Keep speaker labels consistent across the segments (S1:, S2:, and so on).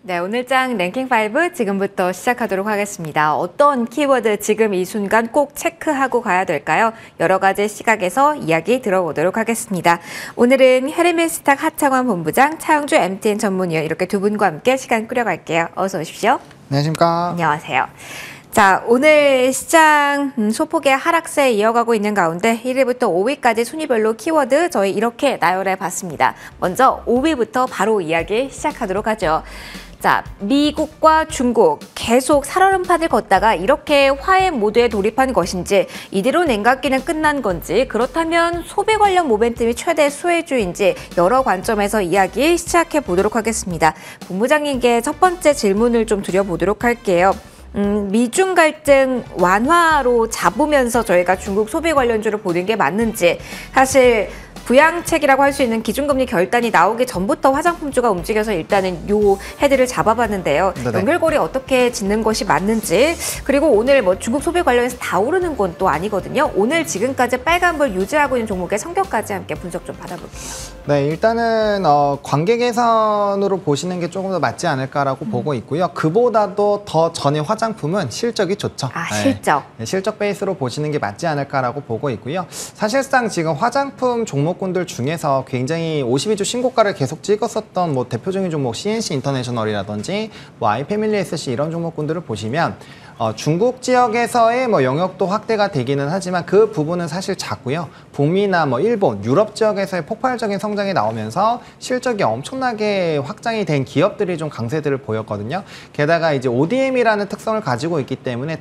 S1: 네, 오늘장 랭킹5 지금부터 시작하도록 하겠습니다. 어떤 키워드 지금 이 순간 꼭 체크하고 가야 될까요? 여러 가지 시각에서 이야기 들어보도록 하겠습니다. 오늘은 헤르메스탁 하창원 본부장, 차영주 MTN 전문위원 이렇게 두 분과 함께 시간 꾸려갈게요. 어서 오십시오.
S2: 안녕하십니까.
S1: 안녕하세요. 자, 오늘 시장 소폭의 하락세 이어가고 있는 가운데 1위부터 5위까지 순위별로 키워드 저희 이렇게 나열해 봤습니다. 먼저 5위부터 바로 이야기 시작하도록 하죠. 자, 미국과 중국 계속 살얼음판을 걷다가 이렇게 화해 모드에 돌입한 것인지, 이대로 냉각기는 끝난 건지, 그렇다면 소비 관련 모멘텀이 최대 수혜주인지 여러 관점에서 이야기 시작해 보도록 하겠습니다. 본부장님께 첫 번째 질문을 좀 드려보도록 할게요. 미중 갈등 완화로 잡으면서 저희가 중국 소비 관련주를 보는 게 맞는지, 사실 부양책이라고 할 수 있는 기준금리 결단이 나오기 전부터 화장품주가 움직여서 일단은 요 헤드를 잡아봤는데요.
S2: 네네.
S1: 연결고리 어떻게 짓는 것이 맞는지, 그리고 오늘 뭐 중국 소비 관련해서 다 오르는 건 또 아니거든요. 오늘 지금까지 빨간불 유지하고 있는 종목의 성격까지 함께 분석 좀 받아볼게요.
S2: 네, 일단은 관계 개선으로 보시는 게 조금 더 맞지 않을까라고 보고 있고요. 그보다도 더 전의 화장품은 실적이 좋죠.
S1: 아, 실적.
S2: 네, 실적 베이스로 보시는 게 맞지 않을까라고 보고 있고요. 사실상 지금 화장품 종목군들 중에서 굉장히 52주 신고가를 계속 찍었었던 뭐 대표적인 종목 CNC 인터내셔널이라든지 뭐 아이패밀리 SC 이런 종목군들을 보시면 중국 지역에서의 뭐 영역도 확대가 되기는 하지만 그 부분은 사실 작고요. 북미나 뭐 일본, 유럽 지역에서의 폭발적인 성장이 나오면서 실적이 엄청나게 확장이 된 기업들이 좀 강세들을 보였거든요. 게다가 이제 ODM이라는 특성을 가지고 있기 때문에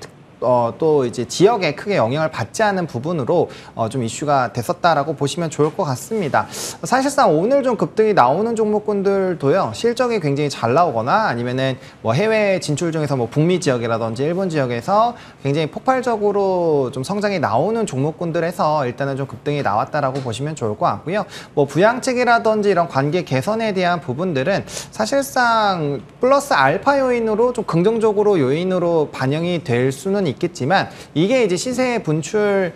S2: 또 이제 지역에 크게 영향을 받지 않은 부분으로 좀 이슈가 됐었다라고 보시면 좋을 것 같습니다. 사실상 오늘 좀 급등이 나오는 종목군들도요, 실적이 굉장히 잘 나오거나 아니면은 뭐 해외 진출 중에서 뭐 북미 지역이라든지 일본 지역에서 굉장히 폭발적으로 좀 성장이 나오는 종목군들에서 일단은 좀 급등이 나왔다라고 보시면 좋을 것 같고요. 뭐 부양책이라든지 이런 관계 개선에 대한 부분들은 사실상 플러스 알파 요인으로 좀 긍정적으로 요인으로 반영이 될 수는 있겠지만, 이게 이제 시세 분출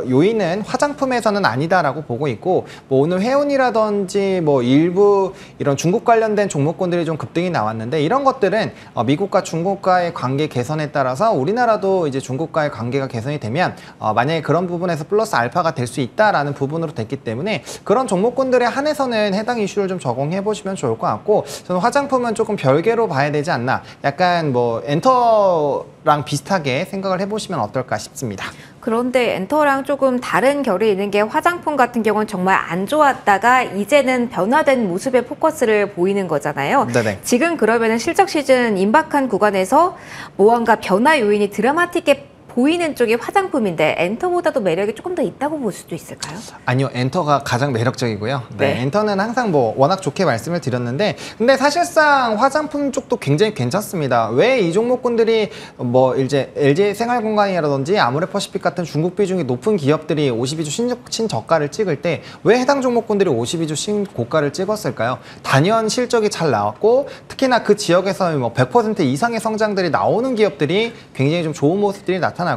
S2: 요인은 화장품에서는 아니다라고 보고 있고, 뭐 오늘 해운이라든지 뭐 일부 이런 중국 관련된 종목군들이 좀 급등이 나왔는데, 이런 것들은 미국과 중국과의 관계 개선에 따라서 우리나라도 이제 중국과의 관계가 개선이 되면 만약에 그런 부분에서 플러스 알파가 될 수 있다라는 부분으로 됐기 때문에 그런 종목군들에 한해서는 해당 이슈를 좀 적용해 보시면 좋을 것 같고, 저는 화장품은 조금 별개로 봐야 되지 않나, 약간 뭐 엔터랑 비슷하게 생각을 해보시면 어떨까 싶습니다.
S1: 그런데 엔터랑 조금 다른 결이 있는 게, 화장품 같은 경우는 정말 안 좋았다가 이제는 변화된 모습의 포커스를 보이는 거잖아요.
S2: 네네.
S1: 지금 그러면 실적 시즌 임박한 구간에서 무언가 변화 요인이 드라마틱해 보이는 쪽이 화장품인데 엔터보다도 매력이 조금 더 있다고 볼 수도 있을까요?
S2: 아니요, 엔터가 가장 매력적이고요. 네,
S1: 네.
S2: 엔터는 항상 뭐 워낙 좋게 말씀을 드렸는데, 근데 사실상 화장품 쪽도 굉장히 괜찮습니다. 왜 이 종목군들이 뭐 이제 LG 생활건강이라든지 아모레퍼시픽 같은 중국 비중이 높은 기업들이 52주 신저가를 찍을 때 왜 해당 종목군들이 52주 신고가를 찍었을까요? 단연 실적이 잘 나왔고, 특히나 그 지역에서 뭐 100% 이상의 성장들이 나오는 기업들이 굉장히 좀 좋은 모습들이 나타났거든요.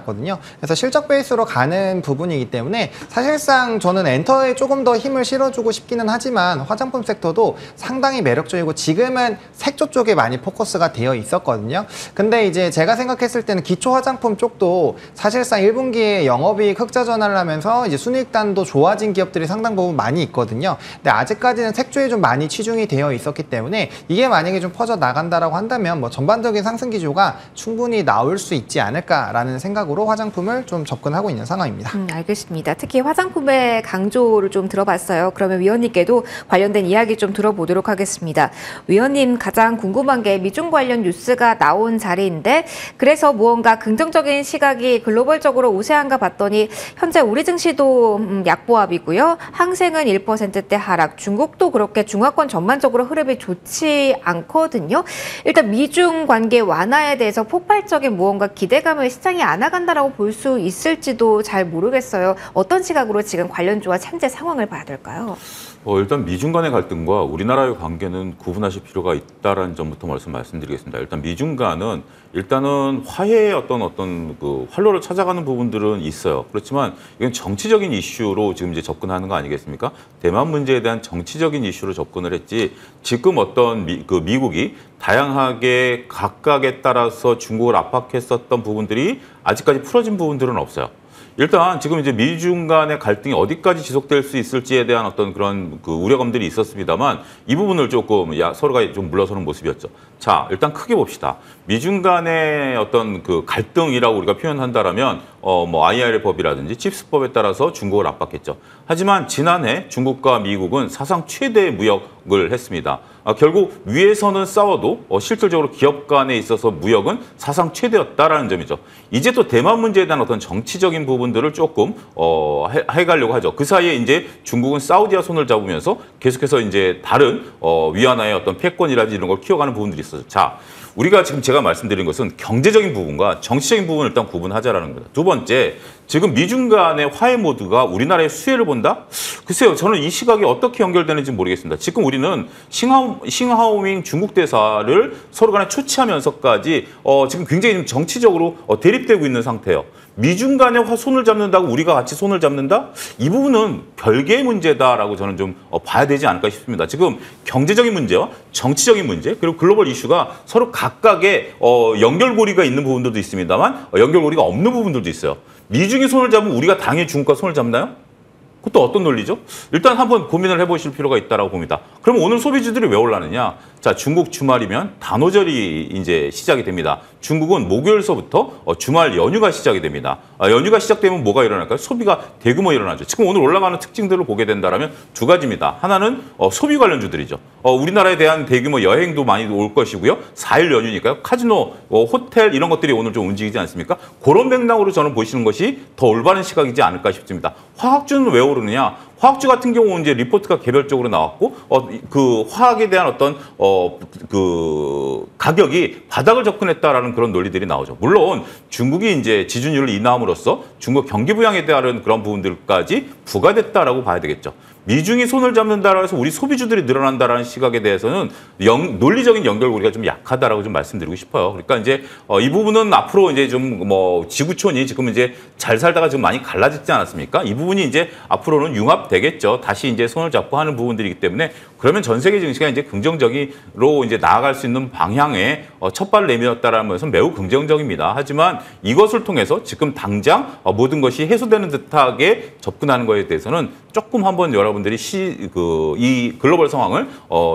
S2: 그래서 실적 베이스로 가는 부분이기 때문에 사실상 저는 엔터에 조금 더 힘을 실어주고 싶기는 하지만, 화장품 섹터도 상당히 매력적이고 지금은 색조 쪽에 많이 포커스가 되어 있었거든요. 근데 이제 제가 생각했을 때는 기초 화장품 쪽도 사실상 1분기에 영업이익 흑자 전환을 하면서 이제 순이익단도 좋아진 기업들이 상당 부분 많이 있거든요. 근데 아직까지는 색조에 좀 많이 치중이 되어 있었기 때문에 이게 만약에 좀 퍼져 나간다라고 한다면 뭐 전반적인 상승 기조가 충분히 나올 수 있지 않을까라는 생각으로 화장품을 좀 접근하고 있는 상황입니다.
S1: 알겠습니다. 특히 화장품의 강조를 좀 들어봤어요. 그러면 위원님께도 관련된 이야기 좀 들어보도록 하겠습니다. 위원님, 가장 궁금한 게 미중 관련 뉴스가 나온 자리인데, 그래서 무언가 긍정적인 시각이 글로벌적으로 우세한가 봤더니 현재 우리 증시도 약보합이고요. 항생은 1%대 하락, 중국도 그렇게 중화권 전반적으로 흐름이 좋지 않거든요. 일단 미중 관계 완화에 대해서 폭발적인 무언가 기대감을 시장이 안 나간다라고 볼 수 있을지도 잘 모르겠어요. 어떤 시각으로 지금 관련주와 현재 상황을 봐야 될까요?
S3: 일단 미중 간의 갈등과 우리나라의 관계는 구분하실 필요가 있다는 점부터 말씀드리겠습니다. 일단 미중 간은 일단은 화해의 어떤 그 활로를 찾아가는 부분들은 있어요. 그렇지만 이건 정치적인 이슈로 지금 이제 접근하는 거 아니겠습니까? 대만 문제에 대한 정치적인 이슈로 접근을 했지 지금 미국이 다양하게 각각에 따라서 중국을 압박했었던 부분들이 아직까지 풀어진 부분들은 없어요. 일단 지금 이제 미중 간의 갈등이 어디까지 지속될 수 있을지에 대한 어떤 그런 그 우려감들이 있었습니다만 이 부분을 조금 서로가 좀 물러서는 모습이었죠. 자, 일단 크게 봅시다. 미중 간의 어떤 그 갈등이라고 우리가 표현한다라면 IRA 법이라든지 칩스법에 따라서 중국을 압박했죠. 하지만 지난해 중국과 미국은 사상 최대의 무역을 했습니다. 결국 위에서는 싸워도 실질적으로 기업 간에 있어서 무역은 사상 최대였다라는 점이죠. 이제 또 대만 문제에 대한 어떤 정치적인 부분들을 조금 해가려고 하죠. 그 사이에 이제 중국은 사우디와 손을 잡으면서 계속해서 이제 다른 위안화의 어떤 패권이라든지 이런 걸 키워가는 부분들이 있어요. 자, 우리가 지금 제가 말씀드린 것은 경제적인 부분과 정치적인 부분을 일단 구분하자라는 겁니다. 두 번째, 지금 미중 간의 화해 모드가 우리나라의 수혜를 본다? 글쎄요, 저는 이 시각이 어떻게 연결되는지 모르겠습니다. 지금 우리는 싱하오밍 중국 대사를 서로 간에 초치하면서까지 지금 굉장히 정치적으로 대립되고 있는 상태예요. 미중 간에 손을 잡는다고 우리가 같이 손을 잡는다? 이 부분은 별개의 문제다라고 저는 좀 봐야 되지 않을까 싶습니다. 지금 경제적인 문제와 정치적인 문제 그리고 글로벌 이슈가 서로 각각의 연결고리가 있는 부분들도 있습니다만 연결고리가 없는 부분들도 있어요. 미중이 손을 잡으면 우리가 당연히 중국과 손을 잡나요? 그것도 어떤 논리죠? 일단 한번 고민을 해보실 필요가 있다고 봅니다. 그럼 오늘 소비주들이 왜 올라느냐? 자, 중국 주말이면 단오절이 이제 시작이 됩니다. 중국은 목요일서부터 주말 연휴가 시작이 됩니다. 연휴가 시작되면 뭐가 일어날까요? 소비가 대규모 일어나죠. 지금 오늘 올라가는 특징들을 보게 된다면 두 가지입니다. 하나는 소비 관련주들이죠. 우리나라에 대한 대규모 여행도 많이 올 것이고요. 4일 연휴니까요. 카지노, 호텔 이런 것들이 오늘 좀 움직이지 않습니까? 그런 맥락으로 저는 보시는 것이 더 올바른 시각이지 않을까 싶습니다. 화학주는 왜 오르느냐? 화학주 같은 경우는 이제 리포트가 개별적으로 나왔고 그 화학에 대한 어떤 그 가격이 바닥을 접근했다라는 그런 논리들이 나오죠. 물론 중국이 이제 지준율을 인하함으로써 중국 경기 부양에 대한 그런 부분들까지 부과됐다라고 봐야 되겠죠. 미중이 손을 잡는다라 해서 우리 소비주들이 늘어난다라는 시각에 대해서는 논리적인 연결고리가 좀 약하다라고 좀 말씀드리고 싶어요. 그러니까 이제 이 부분은 앞으로 이제 좀 지구촌이 지금 이제 잘 살다가 좀 많이 갈라지지 않았습니까? 이 부분이 이제 앞으로는 융합되겠죠. 다시 이제 손을 잡고 하는 부분들이기 때문에 그러면 전 세계 증시가 이제 긍정적으로 이제 나아갈 수 있는 방향에 첫 발을 내밀었다라는 것은 매우 긍정적입니다. 하지만 이것을 통해서 지금 당장 모든 것이 해소되는 듯하게 접근하는 것에 대해서는 조금 한번 여러분들이 이 글로벌 상황을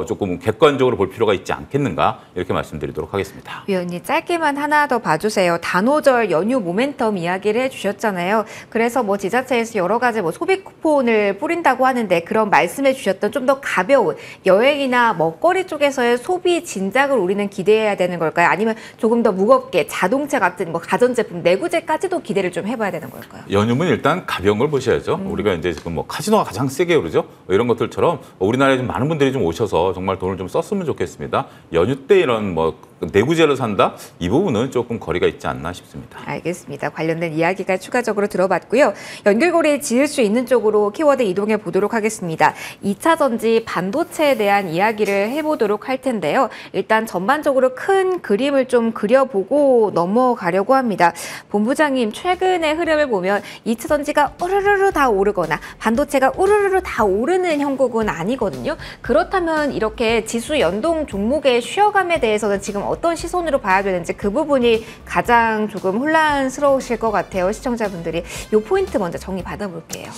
S3: 조금 객관적으로 볼 필요가 있지 않겠는가 이렇게 말씀드리도록 하겠습니다.
S1: 위원님 짧게만 하나 더 봐주세요. 단오절 연휴 모멘텀 이야기를 해주셨잖아요. 그래서 지자체에서 여러 가지 소비 쿠폰을 뿌린다고 하는데 그런 말씀해 주셨던 좀 더 가벼운 여행이나 먹거리 쪽에서의 소비 진작을 우리는 기대해야 되는 걸까요? 아니면 조금 더 무겁게 자동차 같은 가전제품, 내구재까지도 기대를 좀 해봐야 되는 걸까요?
S3: 연휴는 일단 가벼운 걸 보셔야죠. 우리가 이제 지금 카지노가 가장 세게 오르죠. 이런 것들처럼 우리나라에 좀 많은 분들이 좀 오셔서 정말 돈을 좀 썼으면 좋겠습니다. 연휴 때 이런 내구재를 산다? 이 부분은 조금 거리가 있지 않나 싶습니다.
S1: 알겠습니다. 관련된 이야기가 추가적으로 들어봤고요. 연결고리 지을 수 있는 쪽으로 키워드 이동해 보도록 하겠습니다. 2차 전지 반도체에 대한 이야기를 해보도록 할 텐데요. 일단 전반적으로 큰 그림을 좀 그려보고 넘어가려고 합니다. 본부장님, 최근의 흐름을 보면 2차 전지가 우르르르 다 오르거나 반도체가 우르르르 다 오르는 형국은 아니거든요. 그렇다면 이렇게 지수 연동 종목의 쉬어감에 대해서는 지금 어떤 시선으로 봐야 되는지 그 부분이 가장 조금 혼란스러우실 것 같아요. 시청자분들이. 이 포인트 먼저 정리 받아볼게요.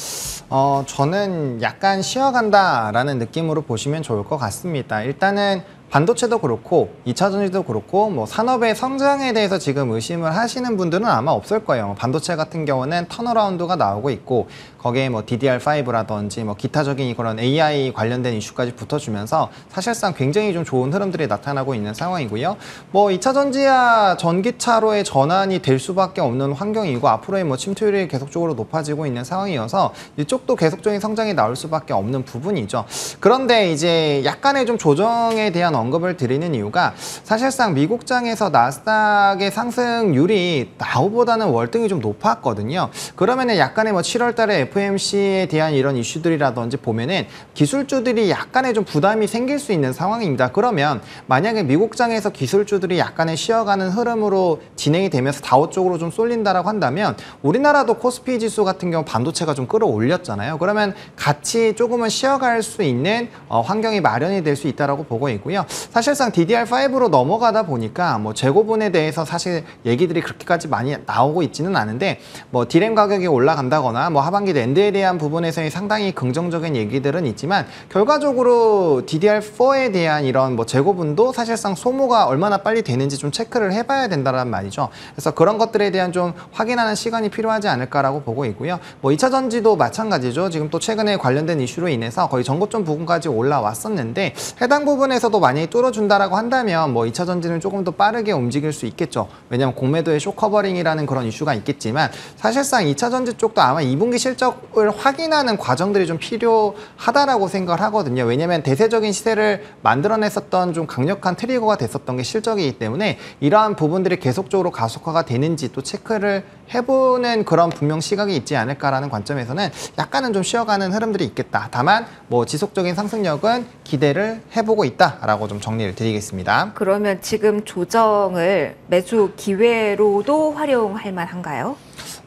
S2: 저는 약간 쉬어간다라는 느낌으로 보시면 좋을 것 같습니다. 일단은 반도체도 그렇고 2차 전지도 그렇고 산업의 성장에 대해서 지금 의심을 하시는 분들은 아마 없을 거예요. 반도체 같은 경우는 턴어라운드가 나오고 있고 거기에 DDR5라든지 기타적인 그런 AI 관련된 이슈까지 붙어주면서 사실상 굉장히 좀 좋은 흐름들이 나타나고 있는 상황이고요. 2차 전지야 전기차로의 전환이 될 수밖에 없는 환경이고 앞으로의 침투율이 계속적으로 높아지고 있는 상황이어서 이쪽도 계속적인 성장이 나올 수밖에 없는 부분이죠. 그런데 이제 약간의 좀 조정에 대한 언급을 드리는 이유가 사실상 미국장에서 나스닥의 상승률이 다우보다는 월등히 좀 높았거든요. 그러면은 약간의 뭐 7월 달에 FOMC에 대한 이런 이슈들이라든지 보면은 기술주들이 약간의 좀 부담이 생길 수 있는 상황입니다. 그러면 만약에 미국장에서 기술주들이 약간의 쉬어가는 흐름으로 진행이 되면서 다우 쪽으로 좀 쏠린다라고 한다면 우리나라도 코스피 지수 같은 경우 반도체가 좀 끌어올렸잖아요. 그러면 같이 조금은 쉬어갈 수 있는 환경이 마련이 될 수 있다라고 보고 있고요. 사실상 DDR5로 넘어가다 보니까 뭐 재고분에 대해서 사실 얘기들이 그렇게까지 많이 나오고 있지는 않은데 뭐 D램 가격이 올라간다거나 뭐 하반기 낸드에 대한 부분에서의 상당히 긍정적인 얘기들은 있지만 결과적으로 DDR4에 대한 이런 뭐 재고분도 사실상 소모가 얼마나 빨리 되는지 좀 체크를 해봐야 된다는 말이죠. 그래서 그런 것들에 대한 좀 확인하는 시간이 필요하지 않을까라고 보고 있고요. 뭐 2차 전지도 마찬가지죠. 지금 또 최근에 관련된 이슈로 인해서 거의 전고점 부분까지 올라왔었는데 해당 부분에서도 만약에 뚫어준다라고 한다면 뭐 2차 전지는 조금 더 빠르게 움직일 수 있겠죠. 왜냐하면 공매도의 쇼커버링이라는 그런 이슈가 있겠지만 사실상 2차 전지 쪽도 아마 2분기 실적을 확인하는 과정들이 좀 필요하다라고 생각을 하거든요. 왜냐하면 대세적인 시세를 만들어냈었던 좀 강력한 트리거가 됐었던 게 실적이기 때문에 이러한 부분들이 계속적으로 가속화가 되는지 또 체크를 해보는 그런 분명 시각이 있지 않을까라는 관점에서는 약간은 좀 쉬어가는 흐름들이 있겠다. 다만 뭐 지속적인 상승력은 기대를 해보고 있다라고 좀 정리를 드리겠습니다.
S1: 그러면 지금 조정을 매수 기회로도 활용할 만한가요?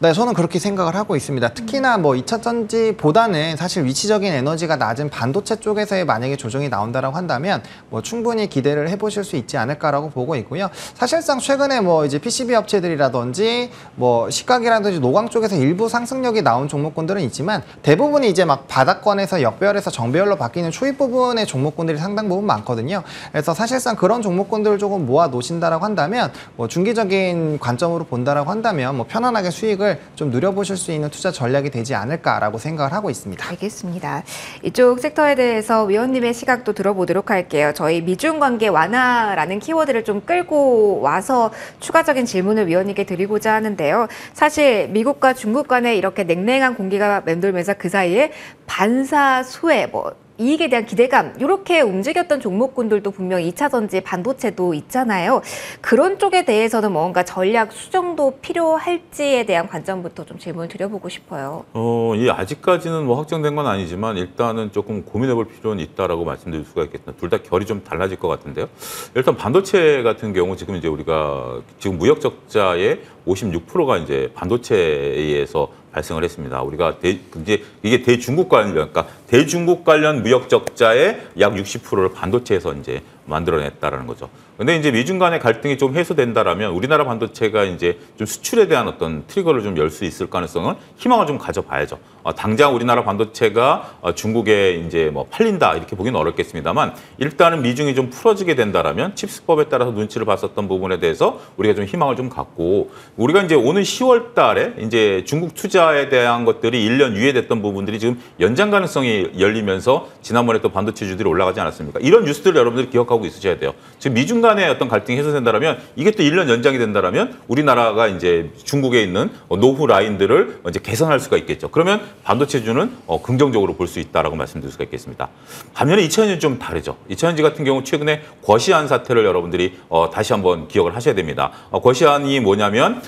S2: 네, 저는 그렇게 생각을 하고 있습니다. 특히나 뭐 2차 전지보다는 사실 위치적인 에너지가 낮은 반도체 쪽에서의 만약에 조정이 나온다라고 한다면 뭐 충분히 기대를 해보실 수 있지 않을까라고 보고 있고요. 사실상 최근에 뭐 이제 PCB 업체들이라든지 뭐 식각이라든지 노광 쪽에서 일부 상승력이 나온 종목군들은 있지만 대부분이 이제 막 바닥권에서 역배열에서 정배열로 바뀌는 초입 부분의 종목군들이 상당 부분 많거든요. 그래서 사실상 그런 종목군들을 조금 모아 놓으신다라고 한다면 뭐 중기적인 관점으로 본다라고 한다면 뭐 편안하게 수익을 좀 누려보실 수 있는 투자 전략이 되지 않을까라고 생각을 하고 있습니다.
S1: 알겠습니다. 이쪽 섹터에 대해서 위원님의 시각도 들어보도록 할게요. 저희 미중 관계 완화라는 키워드를 좀 끌고 와서 추가적인 질문을 위원님께 드리고자 하는데요. 사실 미국과 중국 간에 이렇게 냉랭한 공기가 맴돌면서 그 사이에 반사수혜, 뭐 이익에 대한 기대감 이렇게 움직였던 종목군들도 분명 2차 전지 반도체도 있잖아요. 그런 쪽에 대해서는 뭔가 전략 수정도 필요할지에 대한 관점부터 좀 질문을 드려보고 싶어요.
S3: 이 아직까지는 뭐 확정된 건 아니지만 일단은 조금 고민해볼 필요는 있다라고 말씀드릴 수가 있겠습니다. 둘 다 결이 좀 달라질 것 같은데요. 일단 반도체 같은 경우 지금 이제 우리가 지금 무역 적자의 56%가 이제 반도체에 의해서 발생을 했습니다. 우리가 이게 대중국 관련, 그러니까 대중국 관련 무역 적자의 약 60%를 반도체에서 이제 만들어냈다라는 거죠. 근데 이제 미중 간의 갈등이 좀 해소된다라면 우리나라 반도체가 이제 좀 수출에 대한 어떤 트리거를 좀 열 수 있을 가능성은 희망을 좀 가져봐야죠. 당장 우리나라 반도체가 중국에 이제 뭐 팔린다 이렇게 보기는 어렵겠습니다만 일단은 미중이 좀 풀어지게 된다라면 칩스법에 따라서 눈치를 봤었던 부분에 대해서 우리가 좀 희망을 좀 갖고 우리가 이제 오는 10월 달에 이제 중국 투자에 대한 것들이 1년 유예됐던 부분들이 지금 연장 가능성이 열리면서 지난번에 또 반도체주들이 올라가지 않았습니까? 이런 뉴스들을 여러분들이 기억하고 있으셔야 돼요. 지금 미중 간의 어떤 갈등이 해소된다라면 이게 또 1년 연장이 된다라면 우리나라가 이제 중국에 있는 노후 라인들을 이제 개선할 수가 있겠죠. 그러면 반도체주는 긍정적으로 볼 수 있다라고 말씀드릴 수가 있겠습니다. 반면에 2000년이 좀 다르죠. 2000년지 같은 경우 최근에 거시안 사태를 여러분들이 다시 한번 기억을 하셔야 됩니다. 거시안이 뭐냐면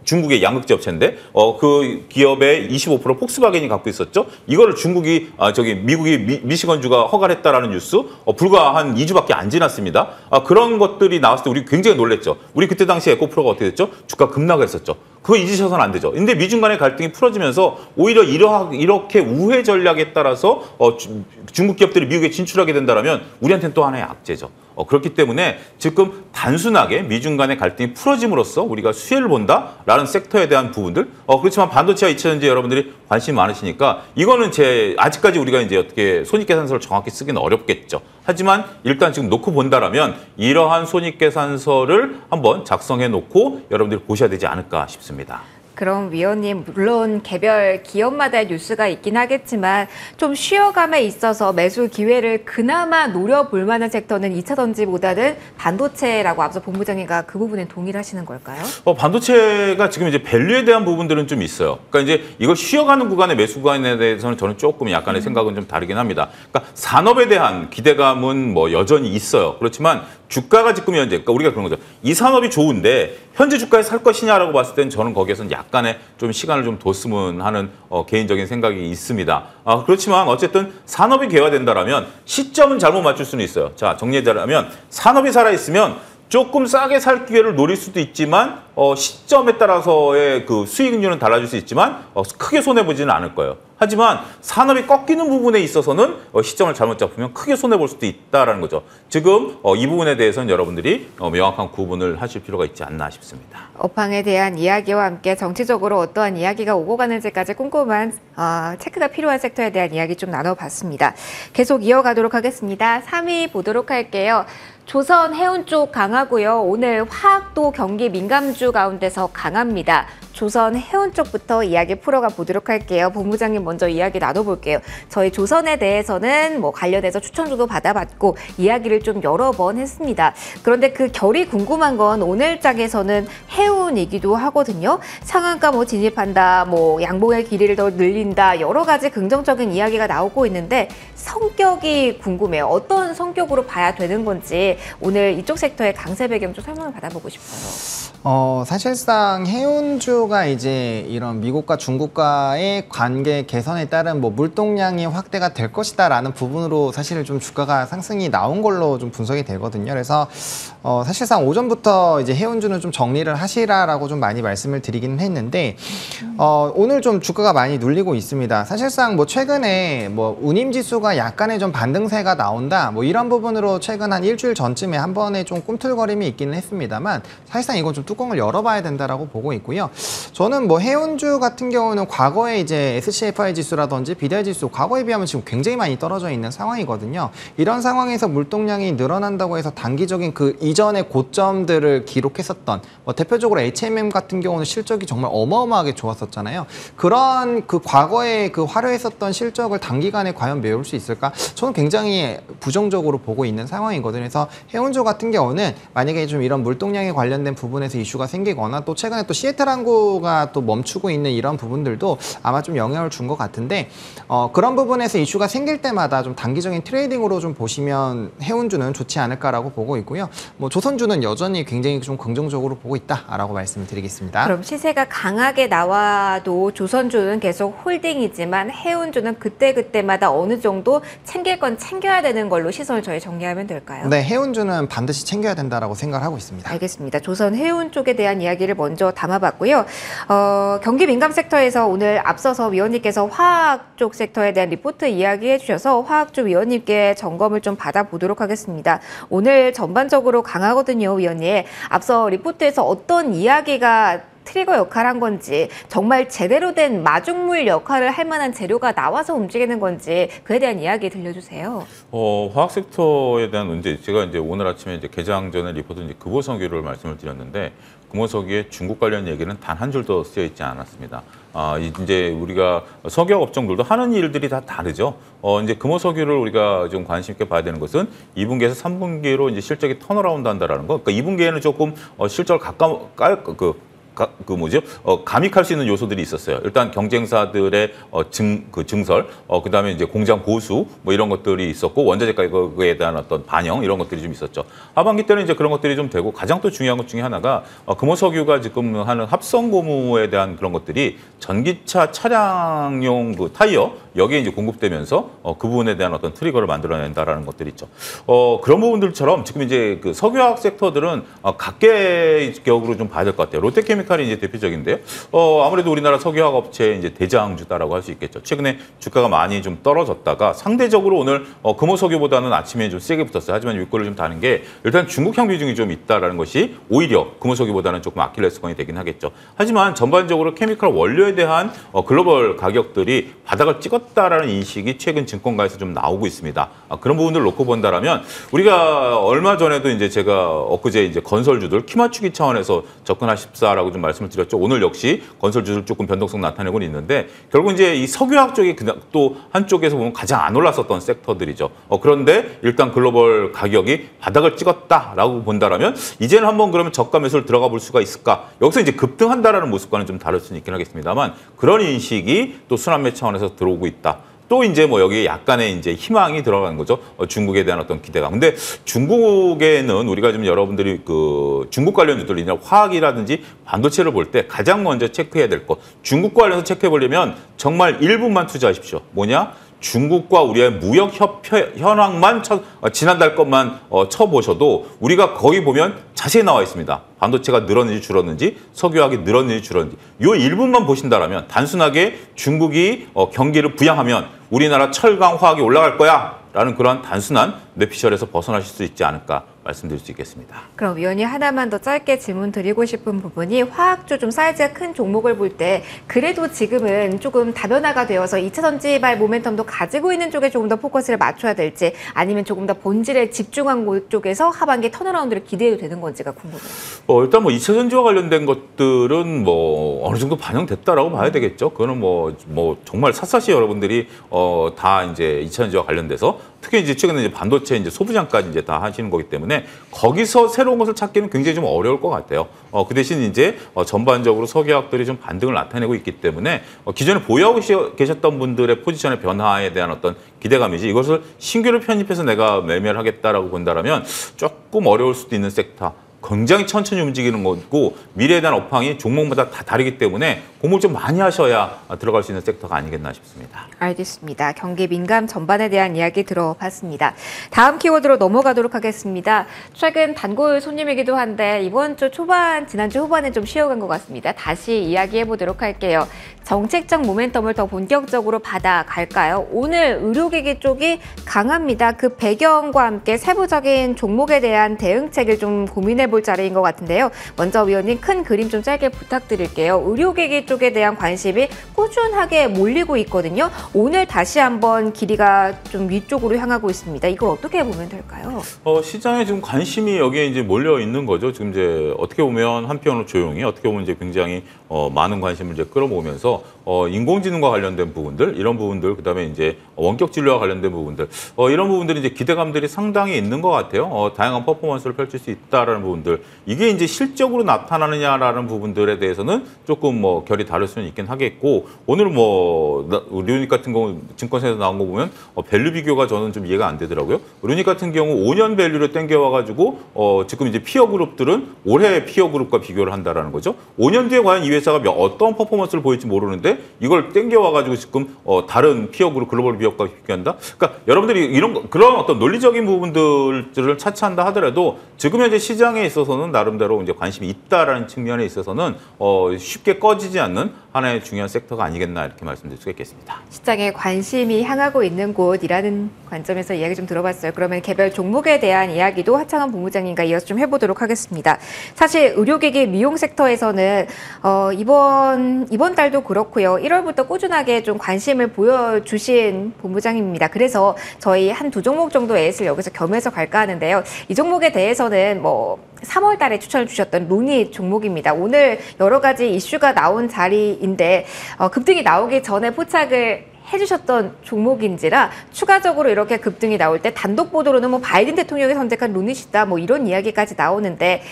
S3: 중국의 양극재 업체인데 그 기업의 25% 폭스바겐이 갖고 있었죠. 이거를 중국이 미국이 미시건주가 허가를 했다라는 뉴스 불과 한 2주밖에 안 지났습니다. 그런 것들이 나왔을 때 우리 굉장히 놀랬죠. 우리 그때 당시 에코프로가 어떻게 됐죠? 주가 급락을 했었죠. 그거 잊으셔서는 안 되죠. 근데 미중 간의 갈등이 풀어지면서 오히려 이렇게 우회 전략에 따라서 중국 기업들이 미국에 진출하게 된다면 우리한테는 또 하나의 악재죠. 그렇기 때문에 지금 단순하게 미중 간의 갈등이 풀어짐으로써 우리가 수혜를 본다라는 섹터에 대한 부분들 그렇지만 반도체와 2차전지 여러분들이 관심이 많으시니까 이거는 아직까지 우리가 이제 어떻게 손익계산서를 정확히 쓰기는 어렵겠죠. 하지만 일단 지금 놓고 본다라면 이러한 손익계산서를 한번 작성해 놓고 여러분들이 보셔야 되지 않을까 싶습니다.
S1: 그럼 위원님, 물론 개별 기업마다의 뉴스가 있긴 하겠지만 좀 쉬어감에 있어서 매수 기회를 그나마 노려볼 만한 섹터는 2차 전지보다는 반도체라고 앞서 본부장님과 그 부분에 동의를 하시는 걸까요?
S3: 반도체가 지금 이제 밸류에 대한 부분들은 좀 있어요. 그러니까 이제 이걸 쉬어가는 구간의 매수 구간에 대해서는 저는 조금 약간의 생각은 좀 다르긴 합니다. 그러니까 산업에 대한 기대감은 뭐 여전히 있어요. 그렇지만 주가가 지금 현재, 그러니까 우리가 그런 거죠. 이 산업이 좋은데 현재 주가에 살 것이냐라고 봤을 때는 저는 거기에서는 약간의 좀 시간을 좀 뒀으면 하는 개인적인 생각이 있습니다. 그렇지만 어쨌든 산업이 개화된다라면 시점은 잘못 맞출 수는 있어요. 자, 정리하자면 산업이 살아있으면 조금 싸게 살 기회를 노릴 수도 있지만 시점에 따라서의 그 수익률은 달라질 수 있지만 크게 손해보지는 않을 거예요. 하지만 산업이 꺾이는 부분에 있어서는 시점을 잘못 잡으면 크게 손해볼 수도 있다는 거죠. 지금 이 부분에 대해서는 여러분들이 명확한 구분을 하실 필요가 있지 않나 싶습니다.
S1: 업황에 대한 이야기와 함께 정치적으로 어떠한 이야기가 오고 가는지까지 꼼꼼한 체크가 필요한 섹터에 대한 이야기 좀 나눠봤습니다. 계속 이어가도록 하겠습니다. 3위 보도록 할게요. 조선 해운 쪽 강하고요. 오늘 화학도 경기 민감주 가운데서 강합니다. 조선 해운 쪽부터 이야기 풀어가 보도록 할게요. 본부장님 먼저 이야기 나눠볼게요. 저희 조선에 대해서는 뭐 관련해서 추천주도 받아봤고 이야기를 좀 여러 번 했습니다. 그런데 그 결이 궁금한 건 오늘 장에서는 해운이기도 하거든요. 상한가 뭐 진입한다, 뭐 양봉의 길이를 더 늘린다, 여러 가지 긍정적인 이야기가 나오고 있는데 성격이 궁금해요. 어떤 성격으로 봐야 되는 건지 오늘 이쪽 섹터의 강세 배경 좀 설명을 받아보고 싶어요.
S2: 사실상 해운주가 이제 이런 미국과 중국과의 관계 개선에 따른 뭐 물동량이 확대가 될 것이다라는 부분으로 사실 좀 주가가 상승이 나온 걸로 좀 분석이 되거든요. 그래서 사실상 오전부터 이제 해운주는 좀 정리를 하시라라고 좀 많이 말씀을 드리긴 했는데 오늘 좀 주가가 많이 눌리고 있습니다. 사실상 뭐 최근에 뭐 운임지수가 약간의 좀 반등세가 나온다 뭐 이런 부분으로 최근 한 일주일 전쯤에 한 번에 좀 꿈틀거림이 있기는 했습니다만 사실상 이건 좀 뚜껑을 열어봐야 된다라고 보고 있고요. 저는 뭐 해운주 같은 경우는 과거에 이제 SCFI 지수라든지 BDI 지수 과거에 비하면 지금 굉장히 많이 떨어져 있는 상황이거든요. 이런 상황에서 물동량이 늘어난다고 해서 단기적인 그 이전의 고점들을 기록했었던 뭐 대표적으로 HMM 같은 경우는 실적이 정말 어마어마하게 좋았었잖아요. 그런 그 과거에 그 화려했었던 실적을 단기간에 과연 메울 수 있을까? 저는 굉장히 부정적으로 보고 있는 상황이거든요. 그래서 해운주 같은 경우는 만약에 좀 이런 물동량에 관련된 부분에서 이슈가 생기거나 또 최근에 또 시애틀 항구가 또 멈추고 있는 이런 부분들도 아마 좀 영향을 준 것 같은데 그런 부분에서 이슈가 생길 때마다 좀 단기적인 트레이딩으로 좀 보시면 해운주는 좋지 않을까라고 보고 있고요. 뭐 조선주는 여전히 굉장히 좀 긍정적으로 보고 있다라고 말씀을 드리겠습니다.
S1: 그럼 시세가 강하게 나와도 조선주는 계속 홀딩이지만 해운주는 그때그때마다 어느 정도 챙길 건 챙겨야 되는 걸로 시선을 저희 정리하면 될까요?
S2: 네, 해운주는 반드시 챙겨야 된다라고 생각을 하고 있습니다.
S1: 알겠습니다. 조선 해운 쪽에 대한 이야기를 먼저 담아봤고요. 경기 민감 섹터에서 오늘 앞서서 위원님께서 화학 쪽 섹터에 대한 리포트 이야기해 주셔서 화학주 위원님께 점검을 좀 받아보도록 하겠습니다. 오늘 전반적으로 강하거든요, 위원님. 앞서 리포트에서 어떤 이야기가 트리거 역할을 한 건지 정말 제대로 된 마중물 역할을 할 만한 재료가 나와서 움직이는 건지 그에 대한 이야기 들려주세요.
S3: 화학 섹터에 대한 문제, 제가 이제 오늘 아침에 이제 개장 전에 리포트 이제 금호석유를 말씀을 드렸는데 금호석유의 중국 관련 얘기는 단 한 줄도 쓰여 있지 않았습니다. 이제 우리가 석유화학 업종들도 하는 일들이 다 다르죠. 이제 금호석유를 우리가 좀 관심 있게 봐야 되는 것은 2분기에서 3분기로 이제 실적이 턴어라운드 한다라는 거. 그러니까 2분기에는 조금 실적을 감익할 수 있는 요소들이 있었어요. 일단 경쟁사들의 증설, 그다음에 이제 공장 보수 뭐 이런 것들이 있었고 원자재 가격에 대한 어떤 반영 이런 것들이 좀 있었죠. 하반기 때는 이제 그런 것들이 좀 되고 가장 또 중요한 것 중에 하나가 금호석유가 지금 하는 합성 고무에 대한 그런 것들이 전기차 차량용 그 타이어 여기에 이제 공급되면서 그 부분에 대한 어떤 트리거를 만들어낸다라는 것들이 있죠. 그런 부분들처럼 지금 이제 그 석유화학 섹터들은 각계격으로 좀 봐야 될 것 같아요. 롯데케미칼이 이제 대표적인데요. 아무래도 우리나라 석유화학 업체의 이제 대장주다라고 할 수 있겠죠. 최근에 주가가 많이 좀 떨어졌다가 상대적으로 오늘 금호석유보다는 아침에 좀 세게 붙었어요. 하지만 윗골을 좀 다는 게 일단 중국향 비중이 좀 있다라는 것이 오히려 금호석유보다는 조금 아킬레스건이 되긴 하겠죠. 하지만 전반적으로 케미칼 원료에 대한 글로벌 가격들이 바닥을 찍었다. 찍었다라는 인식이 최근 증권가에서 좀 나오고 있습니다. 그런 부분들 놓고 본다라면 우리가 얼마 전에도 이제 제가 엊그제 이제 건설주들 키 맞추기 차원에서 접근하십사라고 좀 말씀을 드렸죠. 오늘 역시 건설주들 조금 변동성 나타내고 있는데 결국 이제 이 석유화학 쪽이 또 한쪽에서 보면 가장 안 올랐었던 섹터들이죠. 그런데 일단 글로벌 가격이 바닥을 찍었다라고 본다라면 이제는 한번 그러면 저가 매수를 들어가 볼 수가 있을까? 여기서 이제 급등한다라는 모습과는 좀 다를 수는 있긴 하겠습니다만 그런 인식이 또 순환매 차원에서 들어오고 있다. 또 이제 뭐 여기에 약간의 이제 희망이 들어가는 거죠. 중국에 대한 어떤 기대감. 근데 중국에는 우리가 좀 여러분들이 그 중국 관련주들이나 화학이라든지 반도체를 볼 때 가장 먼저 체크해야 될 것. 중국 관련해서 체크해 보려면 정말 1분만 투자하십시오. 뭐냐? 중국과 우리의 무역 현황만 지난달 것만 쳐보셔도 우리가 거기 보면 자세히 나와 있습니다. 반도체가 늘었는지 줄었는지, 석유화학이 늘었는지 줄었는지. 이 1분만 보신다라면 단순하게 중국이 경기를 부양하면 우리나라 철강 화학이 올라갈 거야 라는 그런 단순한 뇌피셜에서 벗어나실 수 있지 않을까 말씀드릴 수 있겠습니다.
S1: 그럼 위원님 하나만 더 짧게 질문 드리고 싶은 부분이 화학주 좀 사이즈가 큰 종목을 볼 때 그래도 지금은 조금 다변화가 되어서 2차 전지발 모멘텀도 가지고 있는 쪽에 조금 더 포커스를 맞춰야 될지 아니면 조금 더 본질에 집중한 곳 쪽에서 하반기 턴어라운드를 기대해도 되는 건지가 궁금해요.
S3: 일단 뭐 2차 전지와 관련된 것들은 뭐 어느 정도 반영됐다라고 봐야 되겠죠. 그거는 뭐 정말 샅샅이 여러분들이 다 이제 2차 전지와 관련돼서 특히 이제 최근에 이제 반도체 이제 소부장까지 이제 다 하시는 거기 때문에 거기서 새로운 것을 찾기는 굉장히 좀 어려울 것 같아요. 그 대신 이제 전반적으로 석유화학들이 좀 반등을 나타내고 있기 때문에 기존에 보유하고 계셨던 분들의 포지션의 변화에 대한 어떤 기대감이지 이것을 신규로 편입해서 내가 매매를 하겠다라고 본다라면 조금 어려울 수도 있는 섹터. 굉장히 천천히 움직이는 거고 미래에 대한 업황이 종목마다 다 다르기 때문에 공부를 좀 많이 하셔야 들어갈 수 있는 섹터가 아니겠나 싶습니다.
S1: 알겠습니다. 경기 민감 전반에 대한 이야기 들어봤습니다. 다음 키워드로 넘어가도록 하겠습니다. 최근 단골 손님이기도 한데 이번 주 초반, 지난주 후반에 좀 쉬어간 것 같습니다. 다시 이야기해 보도록 할게요. 정책적 모멘텀을 더 본격적으로 받아갈까요? 오늘 의료기기 쪽이 강합니다. 그 배경과 함께 세부적인 종목에 대한 대응책을 좀 고민해 볼 자리인 것 같은데요. 먼저 위원님 큰 그림 좀 짧게 부탁드릴게요. 의료기기 쪽에 대한 관심이 꾸준하게 몰리고 있거든요. 오늘 다시 한번 길이가 좀 위쪽으로 향하고 있습니다. 이걸 어떻게 보면 될까요?
S3: 시장에 지금 관심이 여기에 이제 몰려 있는 거죠. 지금 이제 어떻게 보면 한편으로 조용히, 어떻게 보면 이제 굉장히 많은 관심을 이제 끌어모으면서 인공지능과 관련된 부분들, 이런 부분들, 그다음에 이제 원격 진료와 관련된 부분들, 이런 부분들이 이제 기대감들이 상당히 있는 것 같아요. 다양한 퍼포먼스를 펼칠 수 있다라는 부분들, 이게 이제 실적으로 나타나느냐라는 부분들에 대해서는 조금 뭐 결이 다를 수는 있긴 하겠고, 오늘 뭐 류닉 같은 경우 증권사에서 나온 거 보면 밸류 비교가 저는 좀 이해가 안 되더라고요. 류닉 같은 경우 5년 밸류를 땡겨와가지고 지금 이제 피어 그룹들은 올해 피어 그룹과 비교를 한다라는 거죠. 5년 뒤에 과연 이 회사가 어떤 퍼포먼스를 보일지 모르는데 이걸 땡겨와가지고 지금 다른 피어 그룹 글로벌 기업과 비교한다. 그러니까 여러분들이 그런 어떤 논리적인 부분들을 차치한다 하더라도 지금 현재 시장에 있어서는 나름대로 이제 관심이 있다라는 측면에 있어서는 쉽게 꺼지지 않는 하나의 중요한 섹터가 아니겠나 이렇게 말씀드릴 수가 있겠습니다.
S1: 시장에 관심이 향하고 있는 곳이라는 관점에서 이야기 좀 들어봤어요. 그러면 개별 종목에 대한 이야기도 하창원 본부장님과 이어서 좀 해보도록 하겠습니다. 사실 의료기기 미용 섹터에서는 이번 달도 그렇고요. 1월부터 꾸준하게 좀 관심을 보여주신 본부장입니다. 그래서 저희 한 두 종목 정도 에잇을 여기서 겸해서 갈까 하는데요. 이 종목에 대해서는 3월 달에 추천을 주셨던 루니 종목입니다. 오늘 여러 가지 이슈가 나온 자리인데 급등이 나오기 전에 포착을 해주셨던 종목인지라 추가적으로 이렇게 급등이 나올 때 단독 보도로는 바이든 대통령이 선택한 루닛이다 이런 이야기까지 나오는데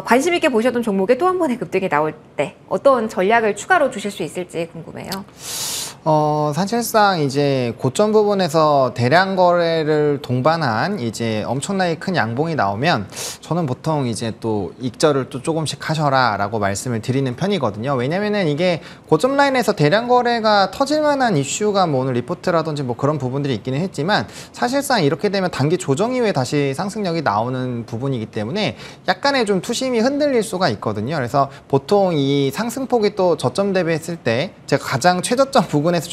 S1: 관심 있게 보셨던 종목에 또 한 번의 급등이 나올 때 어떤 전략을 추가로 주실 수 있을지 궁금해요.
S2: 사실상 이제 고점 부분에서 대량 거래를 동반한 이제 엄청나게 큰 양봉이 나오면 저는 보통 이제 또 익절을 또 조금씩 하셔라라고 말씀을 드리는 편이거든요. 왜냐면은 이게 고점 라인에서 대량 거래가 터질 만한 이슈가 오늘 리포트라든지 그런 부분들이 있기는 했지만 사실상 이렇게 되면 단기 조정 이후에 다시 상승력이 나오는 부분이기 때문에 약간의 좀 투심이 흔들릴 수가 있거든요. 그래서 보통 이 상승폭이 또 저점 대비했을 때 제가 가장 최저점 부분 부분에서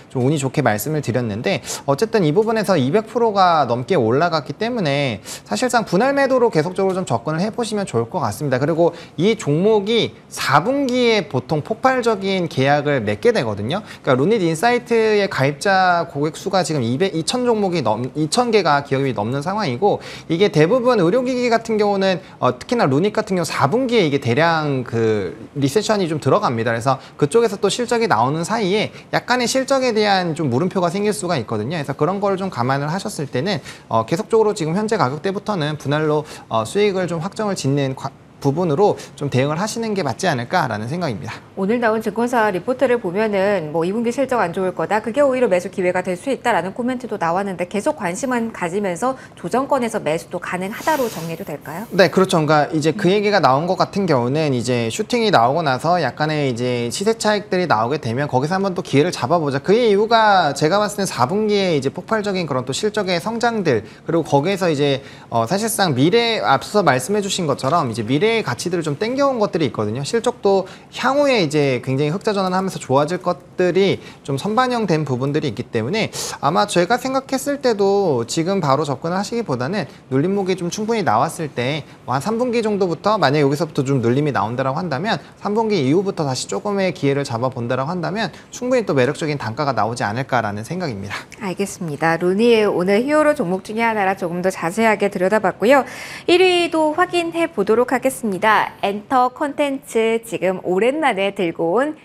S2: 좀 운이 좋게 말씀을 드렸는데 어쨌든 이 부분에서 200%가 넘게 올라갔기 때문에 사실상 분할 매도로 계속적으로 좀 접근을 해보시면 좋을 것 같습니다. 그리고 이 종목이 4분기에 보통 폭발적인 계약을 맺게 되거든요. 그러니까 루닛 인사이트의 가입자 고객 수가 지금 2,000개가 기업이 넘는 상황이고 이게 대부분 의료기기 같은 경우는 특히나 루닛 같은 경우 4분기에 이게 대량 그 리세션이 좀 들어갑니다. 그래서 그쪽에서 또 실적이 나오는 사이에 약간의 실적에 대한 좀 물음표가 생길 수가 있거든요. 그래서 그런 걸 좀 감안을 하셨을 때는 계속적으로 지금 현재 가격대부터는 분할로 수익을 좀 확정을 짓는 부분으로 좀 대응을 하시는 게 맞지 않을까라는 생각입니다.
S1: 오늘 나온 증권사 리포트를 보면은 뭐 2분기 실적 안 좋을 거다. 그게 오히려 매수 기회가 될 수 있다라는 코멘트도 나왔는데 계속 관심만 가지면서 조정권에서 매수도 가능하다로 정리도 될까요?
S2: 네, 그렇죠. 그러니까 이제 그 얘기가 나온 것 같은 경우는 이제 슈팅이 나오고 나서 약간의 이제 시세 차익들이 나오게 되면 거기서 한번 또 기회를 잡아보자. 그 이유가 제가 봤을 때 4분기에 이제 폭발적인 그런 또 실적의 성장들 그리고 거기에서 이제 사실상 앞서 말씀해 주신 것처럼 이제 미래의 가치들을 좀 땡겨온 것들이 있거든요. 실적도 향후에 이제 굉장히 흑자 전환하면서 좋아질 것들이 좀 선반영된 부분들이 있기 때문에 아마 제가 생각했을 때도 지금 바로 접근을 하시기보다는 눌림목이 좀 충분히 나왔을 때 한 3분기 정도부터 만약에 여기서부터 좀 눌림이 나온다라고 한다면 3분기 이후부터 다시 조금의 기회를 잡아본다라고 한다면 충분히 또 매력적인 단가가 나오지 않을까라는 생각입니다.
S1: 알겠습니다. 루니의 오늘 히어로 종목 중에 하나라 조금 더 자세하게 들여다봤고요. 1위도 확인해 보도록 하겠습니다. 엔터 콘텐츠 지금 오랜만에 들고 온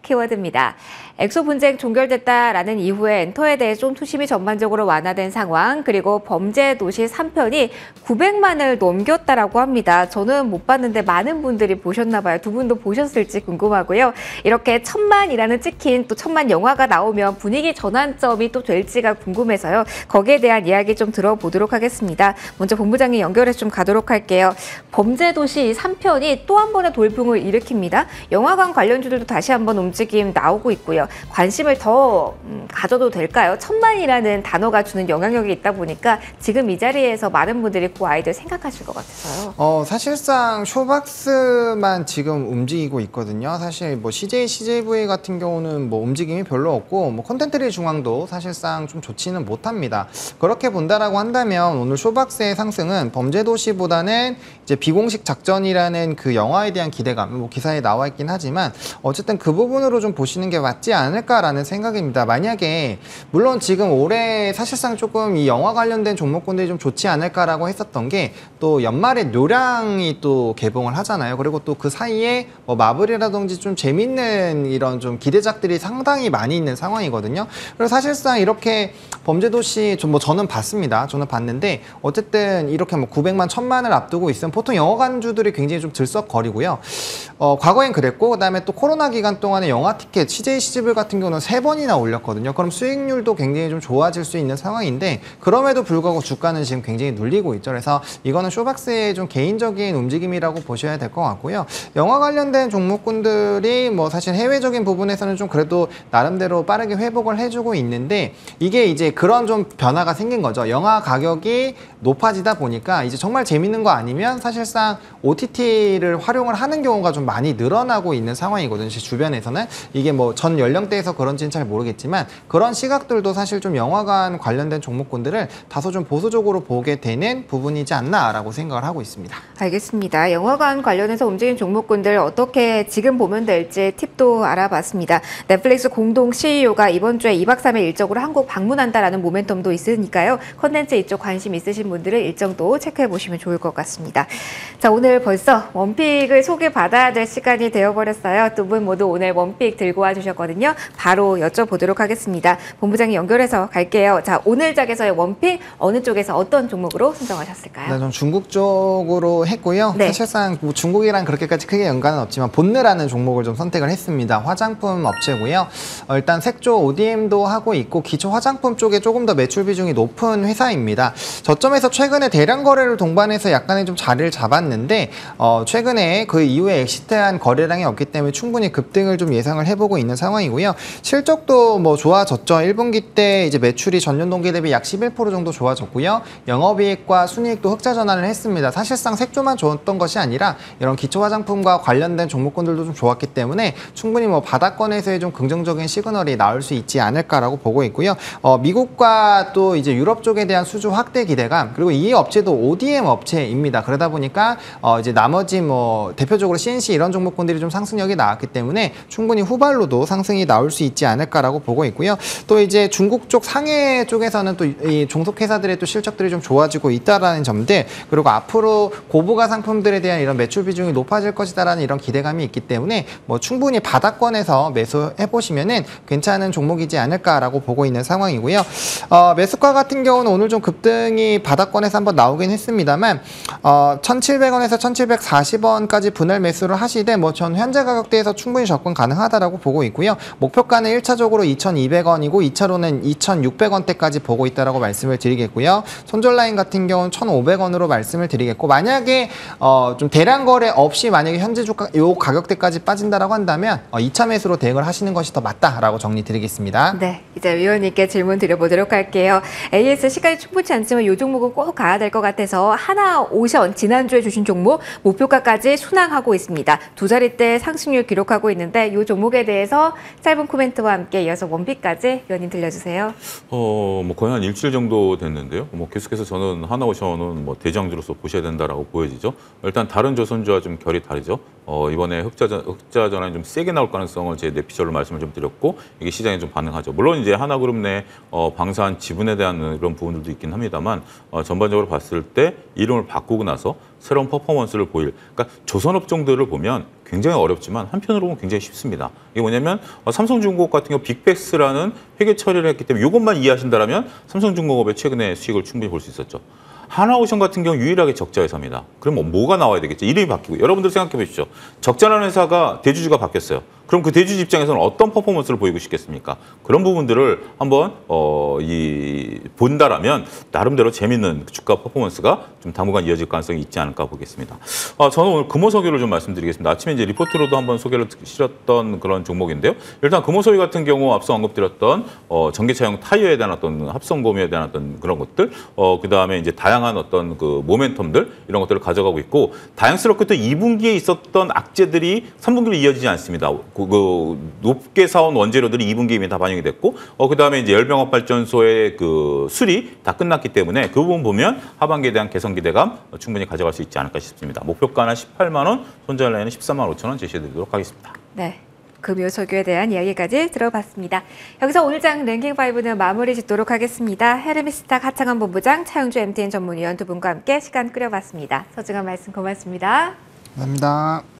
S1: 키워드입니다. 엑소 분쟁 종결됐다라는 이후에 엔터에 대해 좀 투심이 전반적으로 완화된 상황, 그리고 범죄 도시 3편이 900만을 넘겼다라고 합니다. 저는 못 봤는데 많은 분들이 보셨나 봐요. 두 분도 보셨을지 궁금하고요. 이렇게 1000만이라는 찍힌 또 1000만 영화가 나오면 분위기 전환점이 또 될지가 궁금해서요. 거기에 대한 이야기 좀 들어보도록 하겠습니다. 먼저 본부장님 연결해서 좀 가도록 할게요. 범죄 도시 3편이 또 한 번의 돌풍을 일으킵니다. 영화관 관련주들도 다시 한번 움직임 나오고 있고요. 관심을 더 가져도 될까요? 1000만이라는 단어가 주는 영향력이 있다 보니까 지금 이 자리에서 많은 분들이 그 아이디어 생각하실 것 같아서요.
S2: 사실상 쇼박스만 지금 움직이고 있거든요. 사실 뭐 CJ, CJV 같은 경우는 뭐 움직임이 별로 없고 뭐 콘텐츠리 중앙도 사실상 좀 좋지는 못합니다. 그렇게 본다라고 한다면 오늘 쇼박스의 상승은 범죄도시보다는 이제 비공식 작전이라는 그 영화에 대한 기대감, 뭐 기사에 나와 있긴 하지만 어쨌든 그 부분으로 좀 보시는 게 맞지 않을까라는 생각입니다. 만약에 물론 지금 올해 사실상 조금 이 영화 관련된 종목군들이 좀 좋지 않을까라고 했었던 게 또 연말에 뇨량이 또 개봉을 하잖아요. 그리고 또 그 사이에 뭐 마블이라든지 좀 재밌는 이런 좀 기대작들이 상당히 많이 있는 상황이거든요. 그래서 사실상 이렇게 범죄도시 뭐 저는 봤습니다. 저는 봤는데 어쨌든 이렇게 뭐 900만, 1000만을 앞두고 있으면 보통 영화관주들이 굉장히 좀 들썩거리고요. 과거엔 그랬고 그다음에 또 코로나 기간 동안에 영화 티켓 CJ, CGV 같은 경우는 3번이나 올렸거든요. 그럼 수익률도 굉장히 좀 좋아질 수 있는 상황인데 그럼에도 불구하고 주가는 지금 굉장히 눌리고 있죠. 그래서 이거는 쇼박스의 좀 개인적인 움직임이라고 보셔야 될 것 같고요. 영화 관련된 종목군들이 뭐 사실 해외적인 부분에서는 좀 그래도 나름대로 빠르게 회복을 해주고 있는데 이게 이제 그런 좀 변화가 생긴 거죠. 영화 가격이 높아지다 보니까 이제 정말 재밌는 거 아니면 사실상 OTT를 활용을 하는 경우가 좀 많이 늘어나고 있는 상황이거든요. 제 주변에서는 이게 뭐 전 연령대에서 그런지는 잘 모르겠지만 그런 시각들도 사실 좀 영화관 관련된 종목군들을 다소 좀 보수적으로 보게 되는 부분이지 않나라고 생각을 하고 있습니다.
S1: 알겠습니다. 영화관 관련해서 움직인 종목군들 어떻게 지금 보면 될지 팁도 알아봤습니다. 넷플릭스 공동 CEO가 이번 주에 2박 3일 일정으로 한국 방문한다라는 모멘텀도 있으니까요. 컨텐츠 이쪽 관심 있으신 분들은 일정도 체크해 보시면 좋을 것 같습니다. 자, 오늘 벌써 원픽을 소개받아야 될 시간이 되어버렸어요. 두 분 모두 오늘 원픽 들고 와주셨거든요. 바로 여쭤보도록 하겠습니다. 본부장님 연결해서 갈게요. 자, 오늘 장에서의 원픽 어느 쪽에서 어떤 종목으로 선정하셨을까요?
S2: 네, 전 중국 쪽으로 했고요.
S1: 네.
S2: 사실상 뭐 중국이랑 그렇게까지 크게 연관은 없지만 본느라는 종목을 좀 선택을 했습니다. 화장품 업체고요. 일단 색조 ODM도 하고 있고 기초 화장품 쪽에 조금 더 매출 비중이 높은 회사입니다. 저점에서 최근에 대량 거래를 동반해서 약간의 좀 자리를 잡았는데 최근에 그 이후에 엑시트한 거래량이 없기 때문에 충분히 급등을 좀 예상을 해보고 있는 상황이고요. 실적도 뭐 좋아졌죠. 1분기 때 이제 매출이 전년 동기 대비 약 11% 정도 좋아졌고요. 영업이익과 순이익도 흑자 전환을 했습니다. 사실상 색조만 좋았던 것이 아니라 이런 기초 화장품과 관련된 종목군들도 좀 좋았기 때문에 충분히 뭐 바닥권에서의 좀 긍정적인 시그널이 나올 수 있지 않을까라고 보고 있고요. 미국과 또 이제 유럽 쪽에 대한 수주 확대 기대감, 그리고 이 업체도 ODM 업체입니다. 그러다 보니까 이제 나머지 뭐 대표적으로 CNC 이런 종목군들이 좀 상승력이 나왔기 때문에 충분히 후발로도 상승이 나올 수 있지 않을까라고 보고 있고요. 또 이제 중국 쪽 상해 쪽에서는 또 이 종속회사들의 또 실적들이 좀 좋아지고 있다라는 점들, 그리고 앞으로 고부가 상품들에 대한 이런 매출 비중이 높아질 것이다라는 이런 기대감이 있기 때문에 뭐 충분히 바닥권에서 매수해 보시면은 괜찮은 종목이지 않을까라고 보고 있는 상황이고요. 매수가 같은 경우는 오늘 좀 급등이 바닥권에서 한번 나오긴 했습니다만 1,700원에서 1,740원까지 분할 매수를 하시되 뭐 전 현재 가격대에서 충분히 접근 가능하다라고 보고 있고요. 목표가는 1차적으로 2,200원이고 2차로는 2,600원대까지 보고 있다라고 말씀을 드리겠고요. 손절 라인 같은 경우는 1,500원으로 말씀을 드리겠고, 만약에 좀 대량 거래 없이 만약에 현재 주가 요 가격대까지 빠진다라고 한다면 2차 매수로 대응을 하시는 것이 더 맞다라고 정리 드리겠습니다.
S1: 네, 이제 위원님께 질문 드려보도록 할게요. AS 시간이 충분치 않지만 이 종목은 꼭 가야 될 것 같아서 하나오션 지난주에 주신 종목 목표가까지 순항하고 있습니다. 두 자릿대 상승률 기록하고 있는데 이 종목에 대해서 짧은 코멘트와 함께 이어서 원픽까지 위원님 들려주세요.
S3: 뭐 거의 한 일주일 정도 됐는데요. 뭐 계속해서 저는 하나오션은 뭐 대장주로서 보셔야 된다라고 보여지죠. 일단 다른 조선주와 좀 결이 다르죠. 이번에 흑자 전환이 좀 세게 나올 가능성을 제 내피셜로 말씀을 좀 드렸고, 이게 시장에 좀 반응하죠. 물론 이제 하나그룹 내 방사한 지분에 대한 이런 부분들도 있긴 합니다만, 전반적으로 봤을 때 이름을 바꾸고 나서 새로운 퍼포먼스를 보일, 그러니까 조선업종들을 보면 굉장히 어렵지만 한편으로 보면 굉장히 쉽습니다. 이게 뭐냐면 삼성중공업 같은 경우 빅백스라는 회계 처리를 했기 때문에 이것만 이해하신다면 삼성중공업의 최근의 수익을 충분히 볼 수 있었죠. 하나오션 같은 경우 유일하게 적자 회사입니다. 그럼 뭐가 나와야 되겠죠? 이름이 바뀌고. 여러분들 생각해 보십시오. 적자라는 회사가 대주주가 바뀌었어요. 그럼 그 대주주 입장에서는 어떤 퍼포먼스를 보이고 싶겠습니까? 그런 부분들을 한번 본다라면 나름대로 재밌는 주가 퍼포먼스가 좀 당분간 이어질 가능성이 있지 않을까 보겠습니다. 저는 오늘 금호석유를 좀 말씀드리겠습니다. 아침에 이제 리포트로도 한번 소개를 실었던 그런 종목인데요. 일단 금호석유 같은 경우 앞서 언급드렸던 전기차용 타이어에 대한 어떤 합성 고무에 대한 어떤 그런 것들, 그 다음에 이제 다양한 어떤 그 모멘텀들 이런 것들을 가져가고 있고, 다양스럽게 또 2분기에 있었던 악재들이 3분기로 이어지지 않습니다. 그 높게 사온 원재료들이 2분기에 이미 다 반영이 됐고, 그 다음에 이제 열병합 발전소의 그 수리 다 끝났기 때문에 그 부분 보면 하반기에 대한 개선 기대감 충분히 가져갈 수 있지 않을까 싶습니다. 목표가는 18만 원, 손절 라인은 13만 5천 원 제시해드리도록 하겠습니다.
S1: 네. 금요석유에 대한 이야기까지 들어봤습니다. 여기서 오늘장 랭킹5는 마무리 짓도록 하겠습니다. 헤르미스탁 하창원 본부장, 차영주 MTN 전문위원 두 분과 함께 시간 끌어봤습니다. 소중한 말씀 고맙습니다.
S2: 감사합니다.